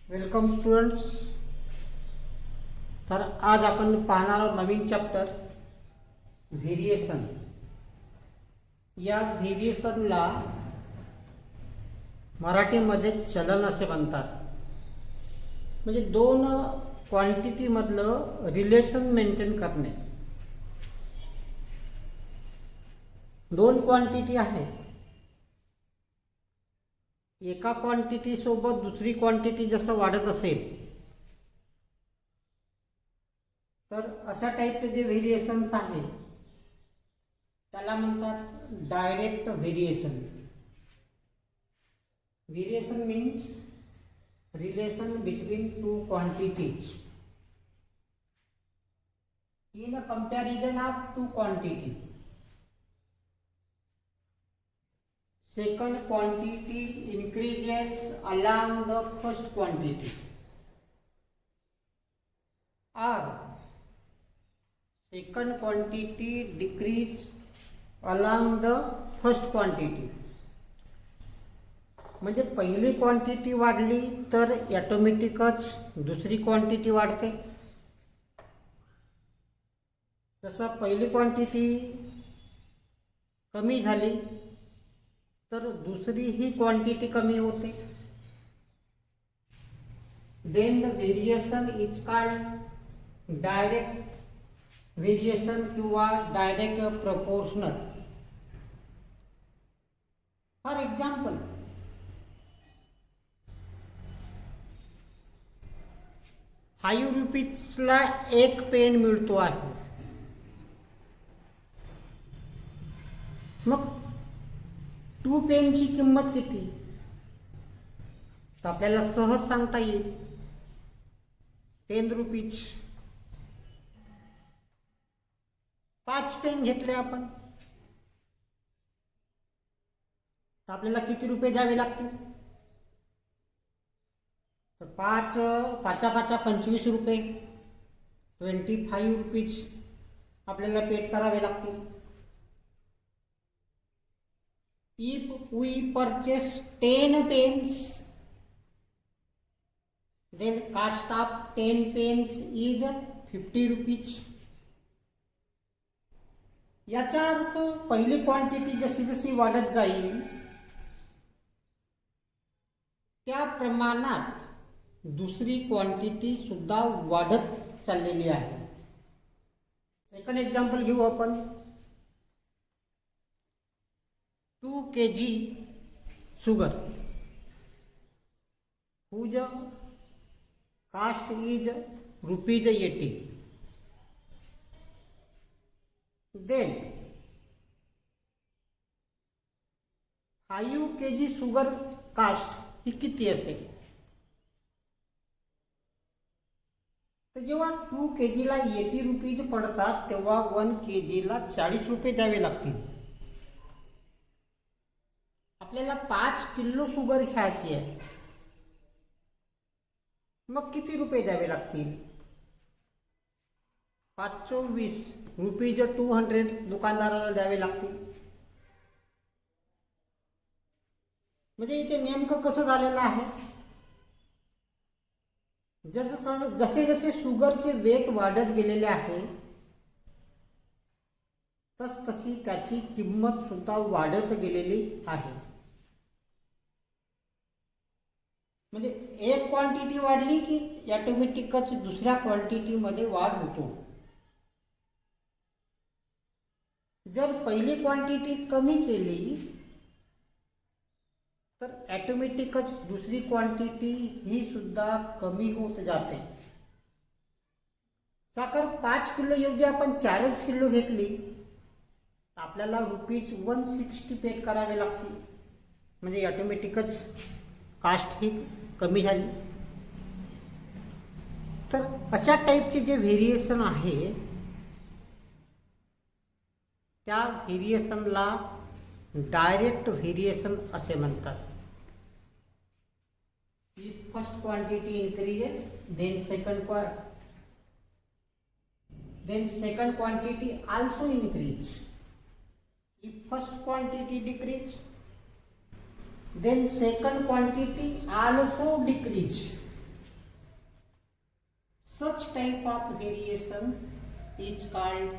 Welcome students. तर आज आपण पाहणार आहोत नवीन चॅप्टर व्हेरिएशन. या व्हेरिएशनला मराठीमध्ये चलन असे म्हणतात. म्हणजे दोन क्वांटिटी मधलं रिलेशन मेंटेन करणे. दोन क्वांटिटी आहेत, एका क्वांटिटी सोबत दुसरी क्वांटिटी जसं वाढत असेल तर अशा टाईपचे जे व्हेरिएशन्स आहेत त्याला म्हणतात direct variation. Variation means relation between two quantities in a comparison of two quantity. Second quantity increases along the first quantity, or second quantity decrease along the first quantity. म्हणजे पहिली क्वांटिटी वाढली तर ऑटोमॅटिकच दुसरी quantity वाढते. जसं पहिली quantity कमी झाली तर दुसरी ही क्वांटिटी कमी होते. Then the variation is called direct variation किंवा डायरेक्ट प्रपोर्शनल. फॉर एक्झाम्पल, ₹5 एक पेन मिळतो आहे. मग 2 पेनची किंमत किती तर आपल्याला सहज सांगता येईल, ₹10. 5 पेन घेतले आपण तर आपल्याला किती रुपये द्यावे लागतील तर 5 25 रुपये, ₹25 आपल्याला पेड करावे लागतील. If we purchase 10 pens, then cost of 10 pens is ₹50. याचा अर्थ पहिली क्वांटिटी जशी जशी वाढत जाईल त्या प्रमाणात दुसरी क्वांटिटी सुद्धा वाढत चाललेली आहे. सेकंड एक्झाम्पल घेऊ आपण. 2 kg sugar whose cost is ₹80. Then 5 kg sugar cost ही किती असेल तर जेव्हा 2 kg ला ₹80 पडतात तेव्हा 1 kg ला ₹40 द्यावे लागतील. आपल्याला 5 किलो शुगर घ्यायची आहे, मग किती रुपये द्यावे लागतील? 5 × 20 ₹200 दुकानदाराला द्यावे लागतील. म्हणजे इथे नेमकं कसं झालेलं आहे, जसे जसे शुगरचे वेट वाढत गेलेले आहे तशी त्याची किंमत सुद्धा वाढत गेलेली आहे. म्हणजे एक क्वांटिटी वाढली की ऑटोमॅटिकच दुसऱ्या क्वांटिटीमध्ये वाढ होतो. जर पहिली क्वांटिटी कमी केली तर ऑटोमॅटिकच दुसरी क्वांटिटी ही सुद्धा कमी होत जाते. साखर 5 किलो योग्य आपण 4 किलो घेतली आपल्याला ₹160 पेड करावे लागतील. म्हणजे ऑटोमॅटिकच कास्ट ही कमी झाली. तर अशा टाईपचे जे व्हेरिएशन आहे त्या व्हेरिएशनला डायरेक्ट व्हेरिएशन असे म्हणतात. If first quantity increases, then second quantity also increase. If first quantity decrease, then second quantity also decrease. Such type of variations is called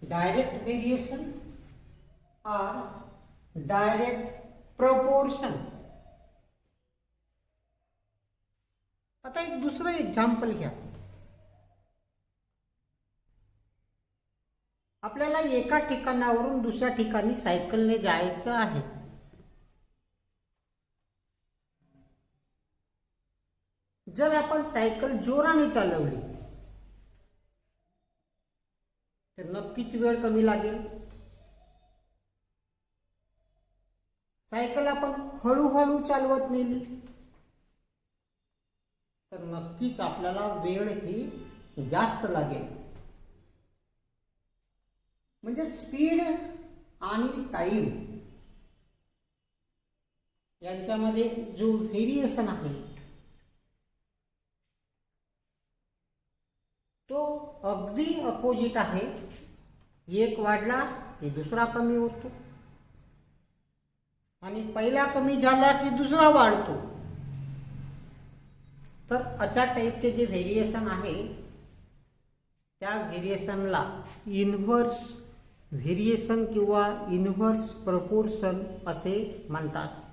direct variation or direct proportion. आता एक दुसरं example घ्या. आपल्याला एका ठिकाणावरून दुसऱ्या ठिकाणी सायकलने जायचं आहे. जर आपण सायकल जोराने चालवली तर नक्कीच वेळ कमी लागेल. सायकल आपण हळूहळू चालवत नेली तर नक्कीच आपल्याला वेळ ही जास्त लागेल. म्हणजे स्पीड आणि टाइम यांच्यामध्ये जो व्हेरिएशन आहे तो अगदी अपोजिट आहे. एक वाढला की दुसरा कमी होतो आणि पहिला कमी झाला की दुसरा वाढतो. तर अशा टाईपचे जे व्हेरिएशन आहे त्या व्हेरिएशनला इन्व्हर्स व्हेरिएशन किंवा इन्व्हर्स प्रपोर्शन असे म्हणतात.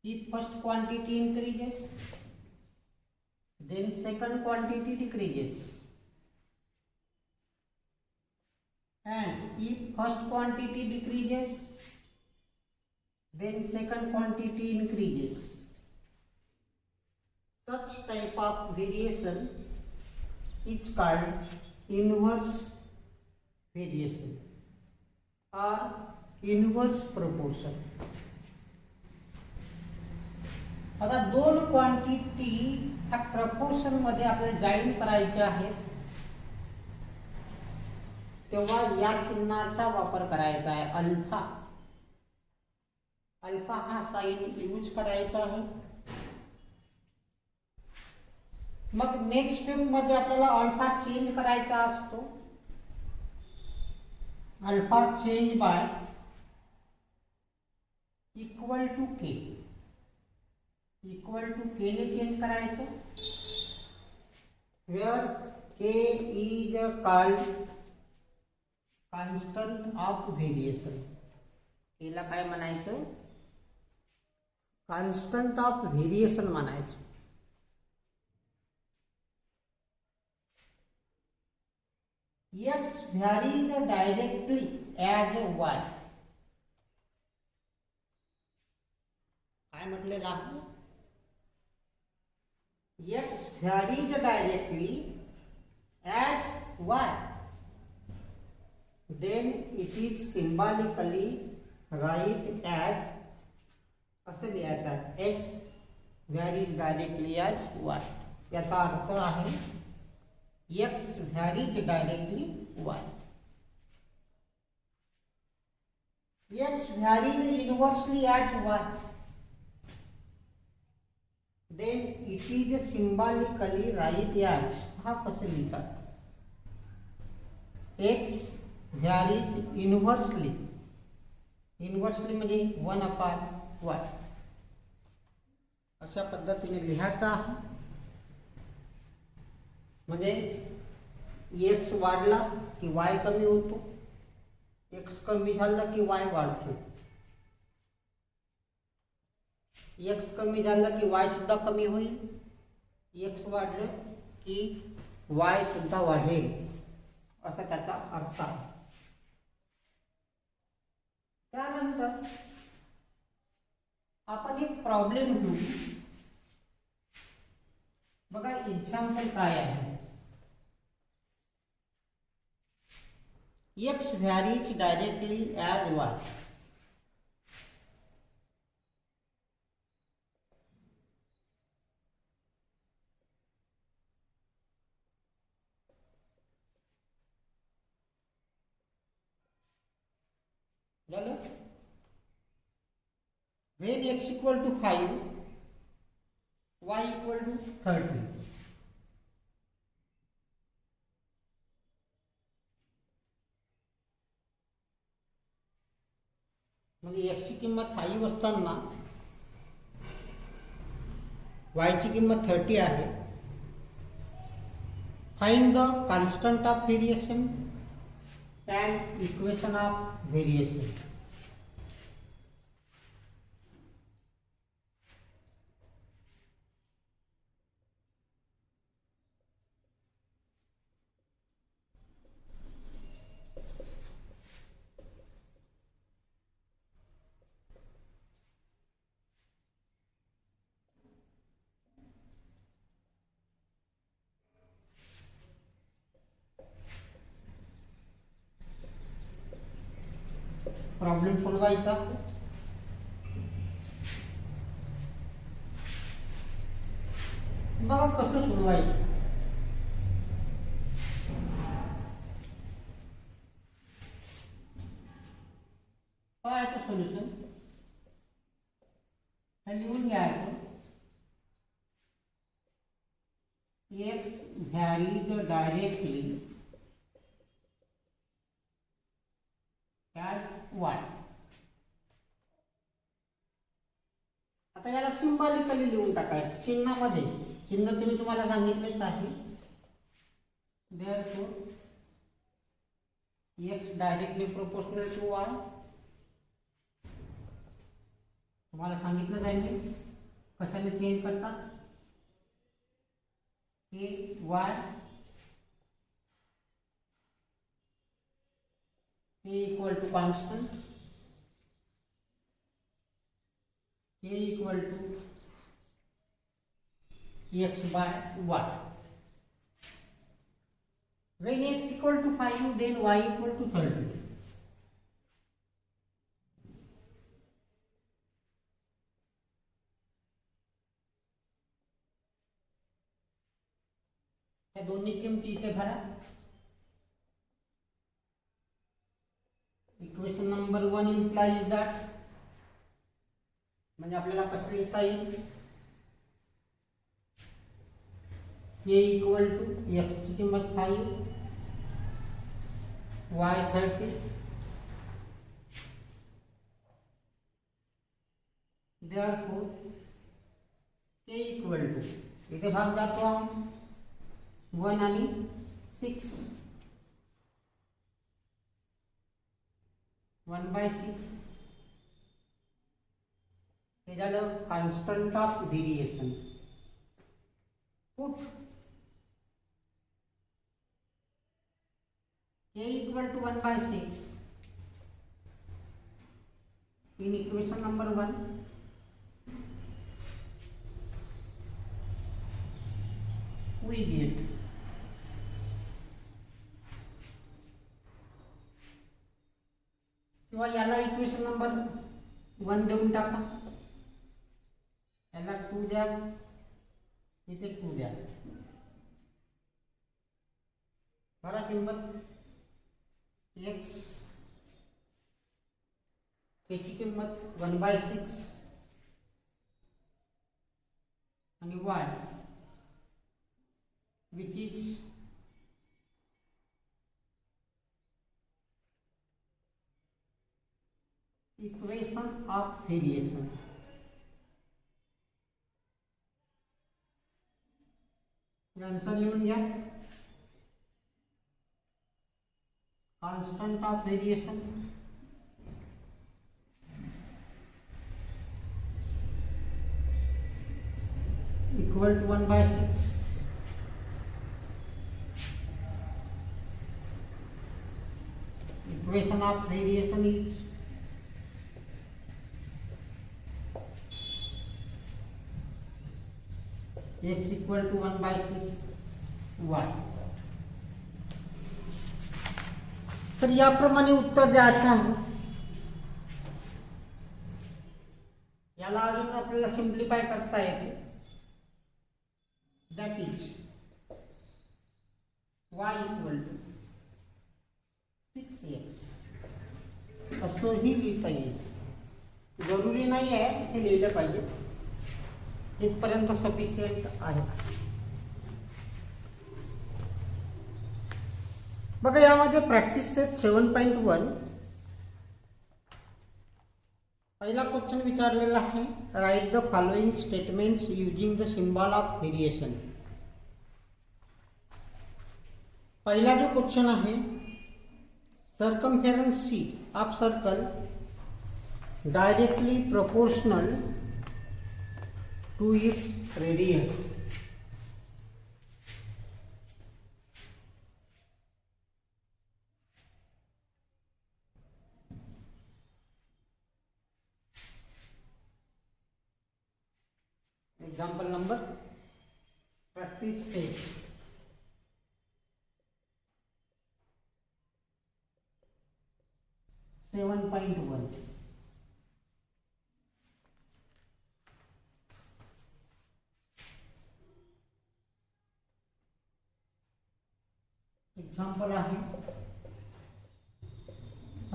If first quantity increases, then second quantity decreases, and if first quantity decreases, then second quantity increases. Such type of variation is called inverse variation or inverse proportion. आता दोन quantity ह्या proportion मध्ये आपल्याला join करायचे आहेत तेव्हा या चिन्हाचा वापर करायचा आहे. अल्फा अल्फा हा साइन यूज करायचा आहे. मग नेक्स्ट स्टेप मध्ये आपल्याला अल्फा चेंज करायचा असतो. Alpha change by equal to k. Equal to k ने चेंज करायचं. Where k is called constant of variation. केला काय म्हणायचं? कॉन्स्टंट ऑफ व्हेरिएशन म्हणायचं. X varies directly as y. काय म्हटलेलं आहे? X varies directly as y, then it is symbolically write as असे लिहायचं. X varies directly as y. याचा अर्थ आहे X varies directly y. X varies inversely as y, then it is symbolically write as. हा कसे लिहितात? X varies inversely. Inversely म्हणजे 1/y. अशा पद्धतीने लिहायचा आहे. म्हणजे x वाढला की y कमी होतो, x कमी झाला की y वाढतो, x कमी झाला की y सुद्धा कमी होईल, x वाढलं की y सुद्धा वाढेल असा त्याचा अर्थ आहे. त्यानंतर आपण एक प्रॉब्लेम घेऊ. बघा एक्झाम्पल काय आहे. x varies directly as y. When x equal to 5, y equal to 30. मग x ची किंमत 5 असताना वायची किंमत 30 आहे. Find the constant of variation and equation of variation. Problem सोडवायचा. बघा कसं सोडवायचं. काय आहे सोल्युशन हे लिहून घ्यायचं. x varies directly as y. आता याला सिंबॉलिकली लिहून टाकायचं चिन्हामध्ये. चिन्ह तुम्हाला सांगितलेच आहे. Therefore x directly proportional to y. तुम्हाला सांगितलं जाईल कशाने चेंज करतात. a y a equal to constant, a equal to x by y. When x equal to 5, then y equal to 30. या दोन्ही किमती इथे भरा. इक्वेशन नंबर 1 implies that म्हणजे आपल्याला कसं लिहिता येईल. a इक्वल टू x ची किंमत 5 y 30. therefore a equal to इथे भाग जातो 1 आणि 6 1/6 हे झालं constant of variation. Put a equal to 1/6 in equation number 1. we get किंवा याला इक्वेशन नंबर 1 देऊन टाका. याला 2 द्या, इथे 2 द्या. बरा किंमत x त्याची किंमत 1/6 आणि y which is equation of variation. Answer लिहून घ्या. constant of variation equal to 1/6. Equation of variation is x equal to 1/6 y. तर याप्रमाणे उत्तर द्यायचं आहे. याला अजून आपल्याला सिंप्लिफाय करता येते. That is y equal to 6x असंही लिहिता येईल. जरुरी नाही आहे हे लिहिलं पाहिजे. इथपर्यंत सफिशियंट आहे. बघा यामध्ये प्रॅक्टिस सेट 7.1 पहिला क्वेश्चन विचारलेला आहे, write the following statements using the symbol of variation. पहिला जो क्वेश्चन आहे, circumference c of circle directly proportional to its radius. Example number practice set 7.1. Example आहे,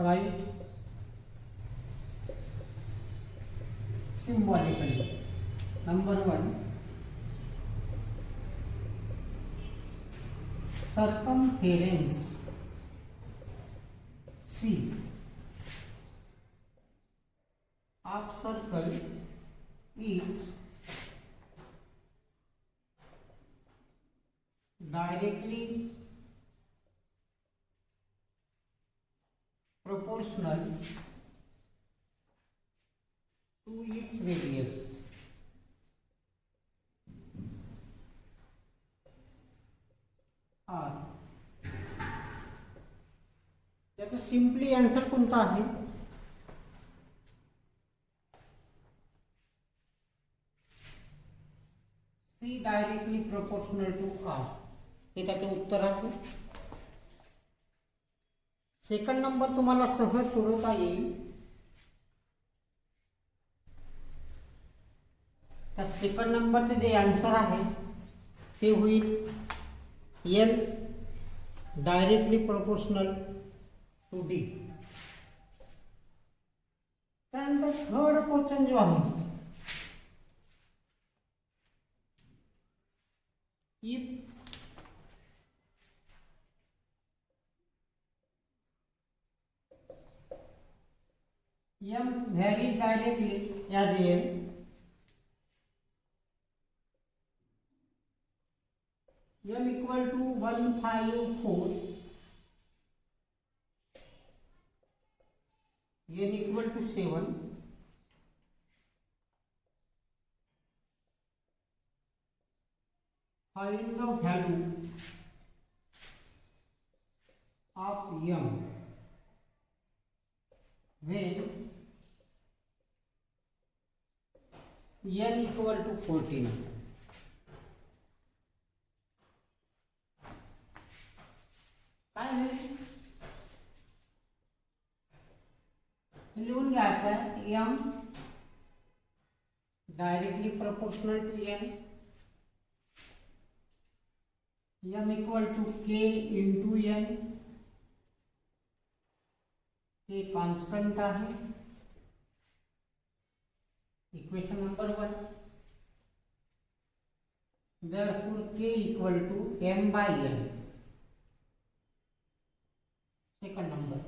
write symbolically. Number 1, circumference C of circle is directly proportional to its radius. याचा simply answer कोणता आहे? C directly proportional to R, हे त्याचं उत्तर आहे. Second number तुम्हाला सहज सोडवता येईल. त्या सेकंड नंबरचे जे आन्सर आहे ते होईल L directly proportional to D. त्यानंतर थर्ड क्वेश्चन जो आहे, if m varies directly as n, m equal to 154, n equal to 7, find the value of m when n equal to 14. काय नाही, लिहून घ्यायचं आहे, m directly proportional to n, m equal to k into n, k constant आहे. Equation number 1. therefore k equal to m by n. Second number,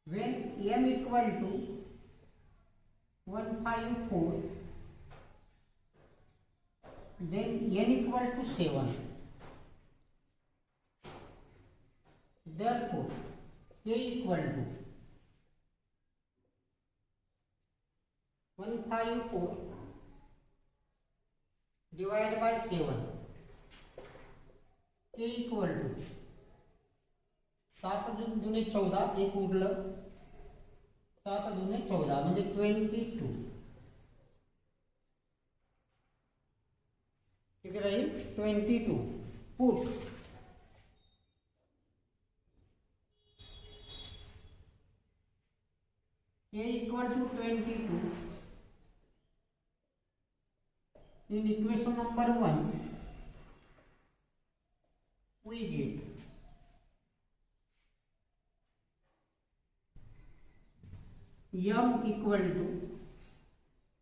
when m equal to 154, then n equal to 7. therefore k equal to 154 divided by 7. k equal to 7 दुने 14, एक उरलं, 7 दुने 14 म्हणजे 22. किती राहील? 22. Put k equal to 22 in equation number 1. we get m equal to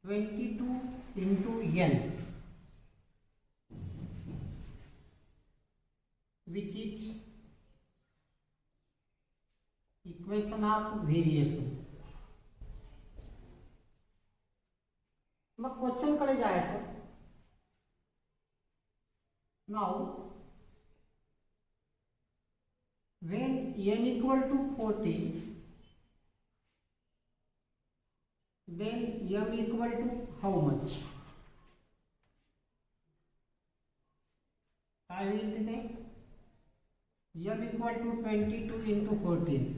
22 into n, which is expression of variation. मग question कडे जायचं. Now when n equal to 40, then m equal to how much? काय होईल तिथे? m equal to 22 into 14.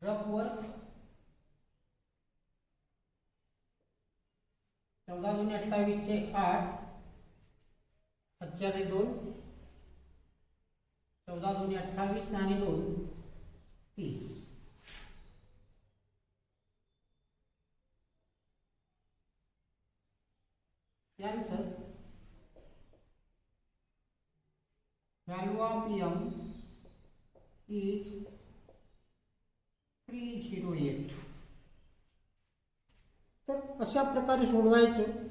Rough work 14 दूनी 28 चे 8, 5 2, 14 दूनी 28 आणि 2 30. Answer value of m is 308. तर अशा प्रकारे सोडवायचं.